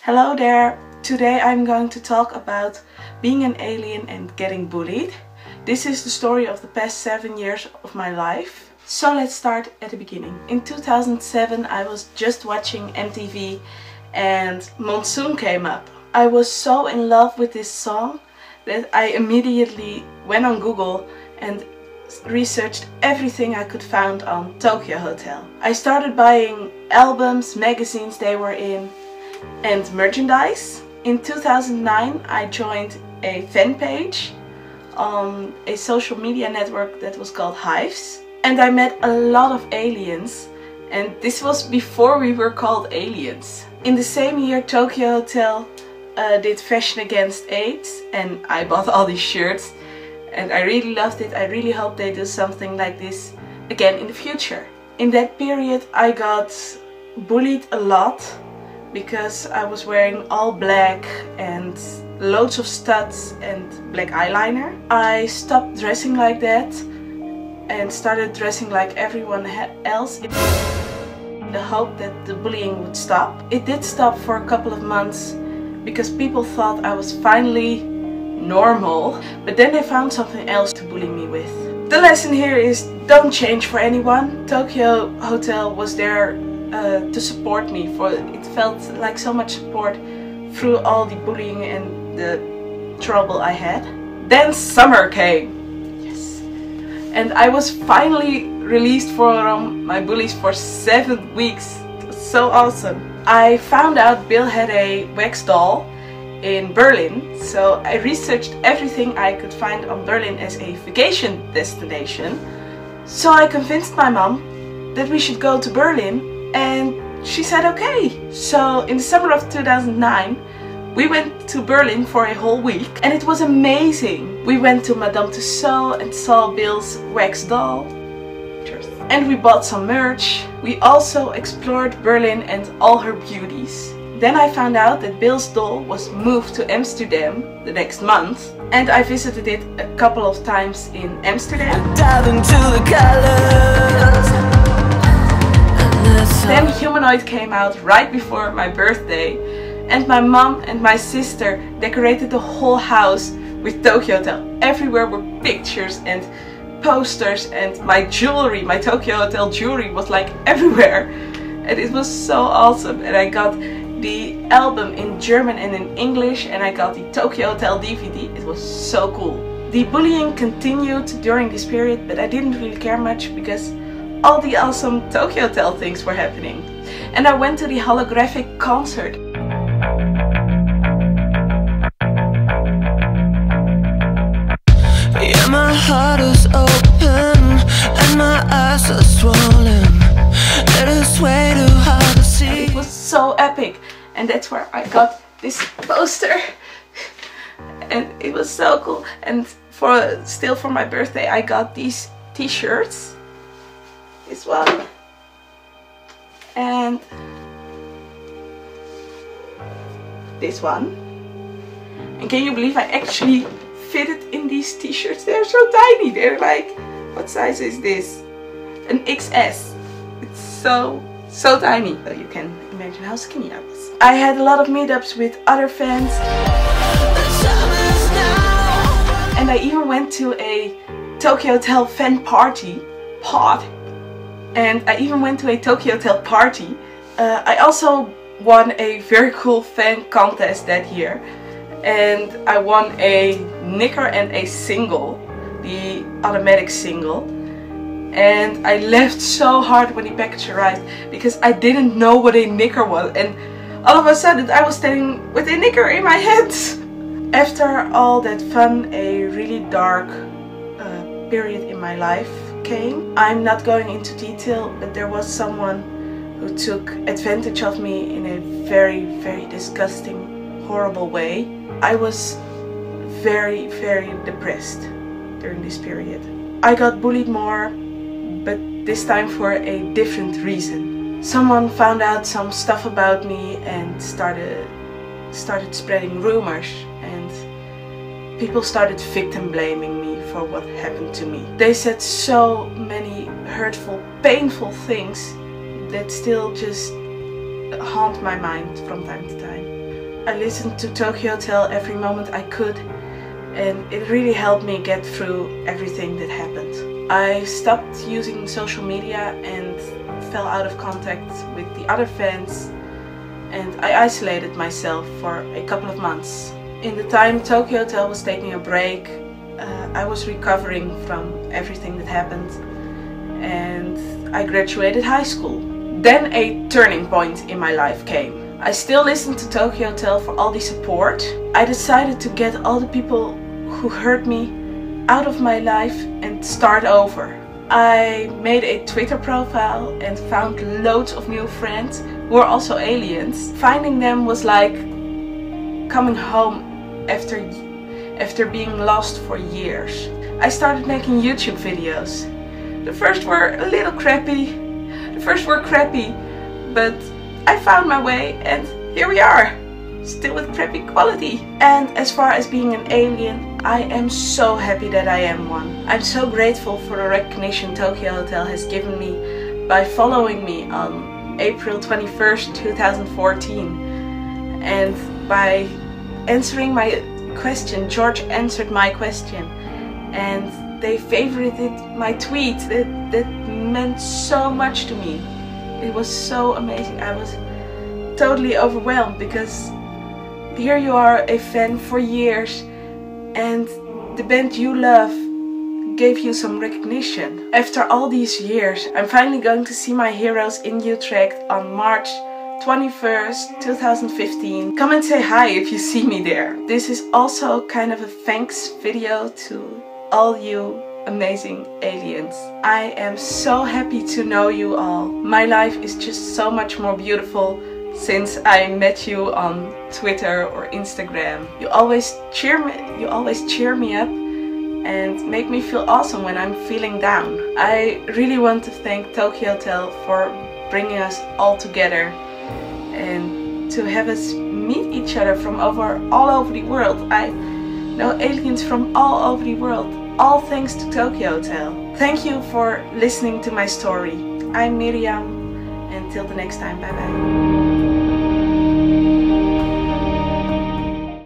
Hello there! Today I'm going to talk about being an alien and getting bullied. This is the story of the past 7 years of my life. So let's start at the beginning. In 2007 I was just watching MTV and Monsoon came up. I was so in love with this song that I immediately went on Google and researched everything I could find on Tokyo Hotel. I started buying albums, magazines they were in, and merchandise. In 2009 I joined a fan page on a social media network that was called Hives, and I met a lot of aliens, and this was before we were called aliens. In the same year Tokyo Hotel did Fashion Against AIDS, and I bought all these shirts and I really loved it. I really hope they do something like this again in the future. In that period I got bullied a lot because I was wearing all black and loads of studs and black eyeliner. I stopped dressing like that and started dressing like everyone else in the hope that the bullying would stop. It did stop for a couple of months because people thought I was finally normal, but then they found something else to bully me with. The lesson here is don't change for anyone. Tokyo Hotel was there to support me. It felt like so much support through all the bullying and the trouble I had. Then summer came. Yes. And I was finally released from my bullies for 7 weeks. It was so awesome. I found out Bill had a wax doll in Berlin, so I researched everything I could find on Berlin as a vacation destination. So I convinced my mom that we should go to Berlin, and she said okay. So in the summer of 2009 we went to Berlin for a whole week and it was amazing. We went to Madame Tussauds and saw Bill's wax doll. And we bought some merch. We also explored Berlin and all her beauties. Then I found out that Bill's doll was moved to Amsterdam the next month, and I visited it a couple of times in Amsterdam. Then Humanoid came out right before my birthday, and my mom and my sister decorated the whole house with Tokyo Hotel. Everywhere were pictures and posters, and my jewelry, my Tokyo Hotel jewelry was like everywhere, and it was so awesome. And I got the album in German and in English, and I got the Tokyo Hotel DVD. It was so cool. The bullying continued during this period, but I didn't really care much because all the awesome Tokyo Hotel things were happening. And I went to the holographic concert. Yeah, my heart is open and my eyes are swollen. It is way too hard to see. It was so epic, and that's where I got this poster, and it was so cool. And still for my birthday I got these t-shirts, this one, and this one. And can you believe I actually fitted in these t-shirts? They're so tiny. They're like, what size is this? An XS. It's so tiny. So you can imagine how skinny I was. I had a lot of meetups with other fans. And I even went to a Tokyo Hotel fan party. And I even went to a Tokyo Hotel party. I also won a very cool fan contest that year. And I won a knicker and a single, the automatic single. And I laughed so hard when the package arrived because I didn't know what a knicker was, and all of a sudden I was standing with a knicker in my hand. After all that fun, a really dark period in my life came. I'm not going into detail, but there was someone who took advantage of me in a very disgusting, horrible way. I was very depressed during this period. I got bullied more, but this time for a different reason. Someone found out some stuff about me and started spreading rumors, and people started victim blaming me for what happened to me. They said so many hurtful, painful things that still just haunt my mind from time to time. I listened to Tokyo Hotel every moment I could, and it really helped me get through everything that happened. I stopped using social media and fell out of contact with the other fans, and I isolated myself for a couple of months. In the time Tokyo Hotel was taking a break, I was recovering from everything that happened, and I graduated high school. Then a turning point in my life came. I still listened to Tokyo Hotel for all the support. I decided to get all the people who hurt me out of my life and start over. I made a Twitter profile and found loads of new friends who are also aliens. Finding them was like coming home after being lost for years. I started making YouTube videos. The first were a little crappy. But I found my way, and here we are, still with crappy quality. And as far as being an alien, I am so happy that I am one. I'm so grateful for the recognition Tokyo Hotel has given me by following me on April 21st, 2014. And by answering my question, George answered my question. And they favorited my tweet. That meant so much to me. It was so amazing. I was totally overwhelmed because here you are, a fan for years, and the band you love gave you some recognition. After all these years, I'm finally going to see my heroes in Utrecht on March 21st, 2015. Come and say hi if you see me there. This is also kind of a thanks video to all you amazing aliens. I am so happy to know you all. My life is just so much more beautiful since I met you on Twitter or Instagram. You always cheer me up and make me feel awesome when I'm feeling down. I really want to thank Tokyo Hotel for bringing us all together and to have us meet each other from all over the world. I know aliens from all over the world. All thanks to Tokyo Hotel. Thank you for listening to my story. I'm Miriam, and till the next time, bye bye.